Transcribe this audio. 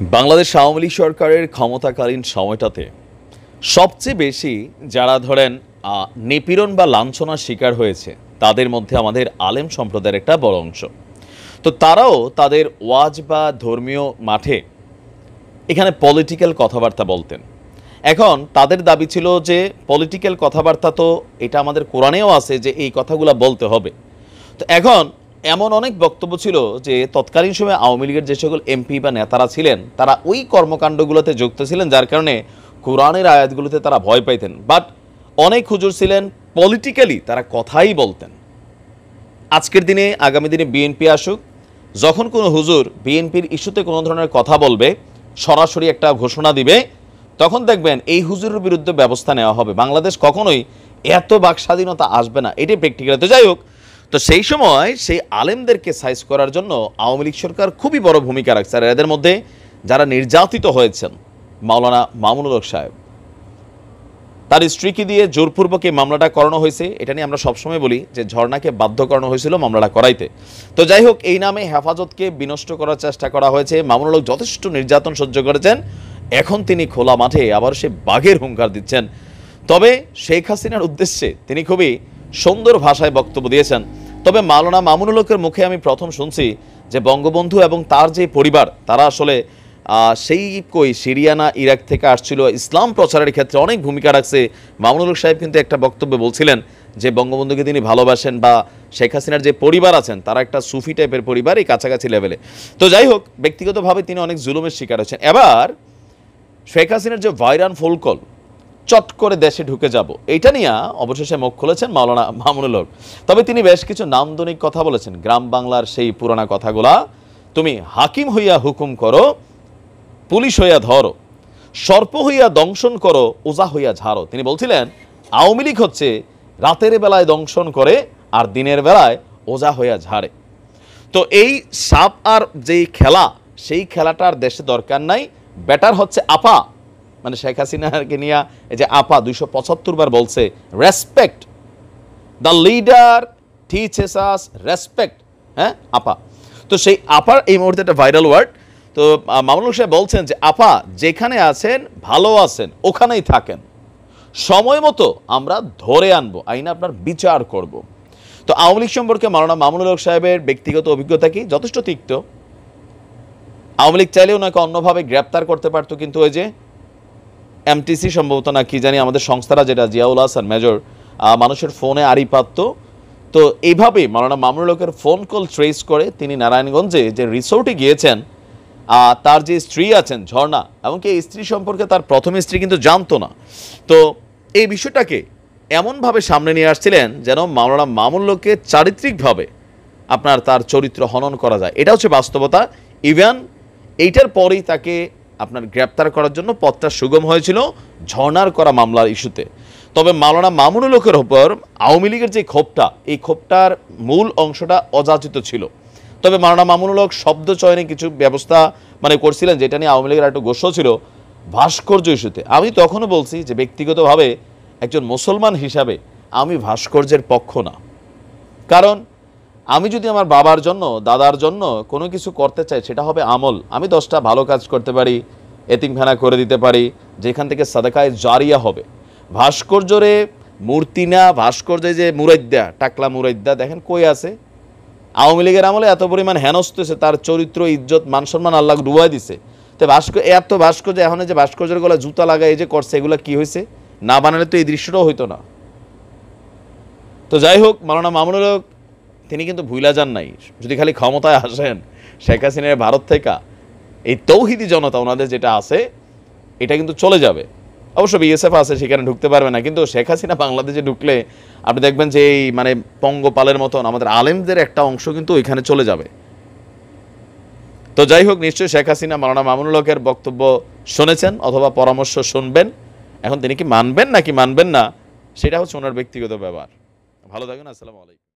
বাংলাদেশ আওয়ামী লীগ সরকারের ক্ষমতাকালীন সময়টাতে সবচেয়ে বেশি যারা ধরেন নিপীড়ন বা লাঞ্ছনার শিকার হয়েছে তাদের মধ্যে আমাদের আলেম সম্প্রদায়ের একটা বড় অংশ। তো তারাও তাদের ওয়াজ বা ধর্মীয় মাঠে এখানে পলিটিক্যাল কথাবার্তা বলতেন। এখন তাদের দাবি ছিল যে পলিটিক্যাল কথাবার্তা তো এটা আমাদের কোরআনেও আছে যে এই কথাগুলো বলতে হবে। তো এখন এমন অনেক বক্তব্য ছিল যে তৎকালীন সময়ে আওয়ামী লীগের যে সকল এমপি বা নেতারা ছিলেন তারা ওই কর্মকাণ্ডগুলোতে যুক্ত ছিলেন, যার কারণে কোরআনের আয়াতগুলোতে তারা ভয় পাইতেন। বাট অনেক হুজুর ছিলেন পলিটিক্যালি তারা কথাই বলতেন। আজকের দিনে আগামী দিনে বিএনপি আসুক, যখন কোনো হুজুর বিএনপির ইস্যুতে কোনো ধরনের কথা বলবে, সরাসরি একটা ঘোষণা দিবে, তখন দেখবেন এই হুজুরের বিরুদ্ধে ব্যবস্থা নেওয়া হবে। বাংলাদেশ কখনোই এত বাক স্বাধীনতা আসবে না, এটাই প্র্যাকটিক্যাল। তো যাই হোক, তো সেই সময় সেই আলেমদেরকে সাইজ করার জন্য আওয়ামী লীগ সরকার খুবই বড় ভূমিকা রাখছে। আর এদের মধ্যে যারা নির্যাতিত হয়েছেন, মাওলানা মামুনুল হক সাহেব, তার স্ত্রীকে দিয়ে জোরপূর্বক এই মামলাটা করানো হয়েছে। এটা নিয়ে আমরা সবসময় বলি যে ঝর্ণাকে বাধ্য করানো হয়েছিল মামলাটা করাইতে। তো যাই হোক, এই নামে হেফাজতকে বিনষ্ট করার চেষ্টা করা হয়েছে। মামুনুল হক যথেষ্ট নির্যাতন সহ্য করেছেন, এখন তিনি খোলা মাঠে আবার সে বাঘের হুঙ্কার দিচ্ছেন। তবে শেখ হাসিনার উদ্দেশ্যে তিনি খুবই সুন্দর ভাষায় বক্তব্য দিয়েছেন। তবে মাওলানা মামুনুল হকের মুখে আমি প্রথম শুনছি যে বঙ্গবন্ধু এবং তার যে পরিবার তারা আসলে সেই সিরিয়া না ইরাক থেকে আসছিল, ইসলাম প্রচারের ক্ষেত্রে অনেক ভূমিকা রাখছে। মামুনুল হক সাহেব কিন্তু একটা বক্তব্যে বলছিলেন যে বঙ্গবন্ধুকে তিনি ভালোবাসেন, বা শেখ হাসিনার যে পরিবার আছেন তারা একটা সুফি টাইপের পরিবার, এই কাছাকাছি লেভেলে। তো যাই হোক, ব্যক্তিগতভাবে তিনি অনেক জুলুমের শিকার হচ্ছেন। এবার শেখ হাসিনার যে ভাইরান ফোন কল, চট করে দেশে ঢুকে যাব, এইটা নিয়ে অবশেষে মুখ খুলেছেন মাওলানা মামুনুল হক। তবে তিনি বেশ কিছু নান্দনিক কথা বলেছেন, গ্রাম বাংলার সেই পুরানা কথাগুলা, তুমি হাকিম হইয়া হুকুম করো, পুলিশ হইয়া ধরো, সর্প হইয়া দংশন করো, ওজা হইয়া ঝাড়ো। তিনি বলছিলেন আওয়ামী লীগ হচ্ছে রাতের বেলায় দংশন করে আর দিনের বেলায় ওজা হইয়া ঝাড়ে। তো এই সাপ আর যেই খেলা, সেই খেলাটার দেশে দরকার নাই। বেটার হচ্ছে আপা, মানে শেখ হাসিনাকে নিয়ে এই যে আপা 275 বার বলছে respect the leader teaches us respect, হ্যাঁ আপা। তো সেই আপার এই মুহূর্তে একটা ভাইরাল ওয়ার্ড। তো মামুনুল সাহেব বলছেন যে আপা যেখানে আছেন ভালো আছেন ওখানেই থাকেন, সময় মতো আমরা ধরে আনবো, আইনে আপনার বিচার করব। তো আওয়ামী লীগ সম্পর্কে মাওলানা মামুনুল হক সাহেবের ব্যক্তিগত অভিজ্ঞতা কি? যথেষ্ট তিক্ত। আওয়ামী লীগ চাইলেও ওনাকে অন্যভাবে গ্রেপ্তার করতে পারতো, কিন্তু ওই যে এমটিসি সম্ভবত না কি জানি, আমাদের সংস্থারা যেটা জিয়াউল হাসান মেজর মানুষের ফোনে আড়ি পাতত। তো এইভাবে মাওলানা মামুনুল হকের ফোন কল ট্রেস করে তিনি নারায়ণগঞ্জে যে রিসোর্টে গিয়েছেন, তার যে স্ত্রী আছেন ঝর্ণা, এমনকি এই স্ত্রী সম্পর্কে তার প্রথম স্ত্রী কিন্তু জানতো না। তো এই বিষয়টাকে এমনভাবে সামনে নিয়ে আসছিলেন যেন মাওলানা মামুনুল হককে চারিত্রিকভাবে আপনার তার চরিত্র হনন করা যায়। এটা হচ্ছে বাস্তবতা। ইভেন এইটার পরেই তাকে আপনার গ্রেপ্তার করার জন্য পথটা সুগম হয়েছিল ঝর্ণার করা মামলার ইস্যুতে। তবে মাওলানা মামুনুল হকের উপর আওয়ামী লীগের যে ক্ষোভটা, এই ক্ষোভটার মূল অংশটা অযাচিত ছিল। তবে মাওলানা মামুনুল হক শব্দ চয়নে কিছু ব্যবস্থা করছিলেন, যেটা নিয়ে আওয়ামী লীগের একটা গোষ্ঠ ছিল ভাস্কর্য ইস্যুতে। আমি তখনও বলছি যে ব্যক্তিগতভাবে একজন মুসলমান হিসাবে আমি ভাস্কর্যের পক্ষ না। কারণ আমি যদি আমার বাবার জন্য দাদার জন্য কোনো কিছু করতে চাই, সেটা হবে আমল। আমি 10টা ভালো কাজ করতে পারি, এতিমখানা করে দিতে পারি, যেখান থেকে সাদাকায়ে জারিয়া হবে। ভাস্কর্যরে মূর্তি না, ভাস্কর্যে যে মুরাইদ্দা, টাকলা মুরাইদ্দা দেখেন কই আছে? আওয়ামী লীগের আমলে এত পরিমাণ হেনস্থ হয়েছে, তার চরিত্র ইজ্জত মান সম্মান আল্লাহ ডুবাই দিছে। তো এত ভাস্কর্য, এখন যে ভাস্কর্যের গলা জুতা লাগায় এই যে করছে, এগুলো কি হয়েছে? না বানালে তো এই দৃশ্যটাও হইতো না। তো যাই হোক, মাওলানা মামুনুল হক তিনি কিন্তু ভুইলা যান নাই। যদি খালি ক্ষমতায় আসেন শেখ হাসিনার ভারত থেকে, এই তৌহিদি জনতা ওনাদের যেটা আছে এটা কিন্তু চলে যাবে। অবশ্য বিএসএফ আছে, সেখানে ঢুকতে পারবে না। কিন্তু শেখ হাসিনা বাংলাদেশে ঢুকলে আপনি দেখবেন যে এই পঙ্গপালের মতন আমাদের আলেমদের একটা অংশ কিন্তু ওইখানে চলে যাবে। তো যাই হোক, নিশ্চয়ই শেখ হাসিনা মাওলানা মামুনুল হকের বক্তব্য শুনেছেন অথবা পরামর্শ শুনবেন। এখন তিনি কি মানবেন নাকি মানবেন না, সেটা হচ্ছে ওনার ব্যক্তিগত ব্যাপার। ভালো থাকুন। আসসালামু আলাইকুম।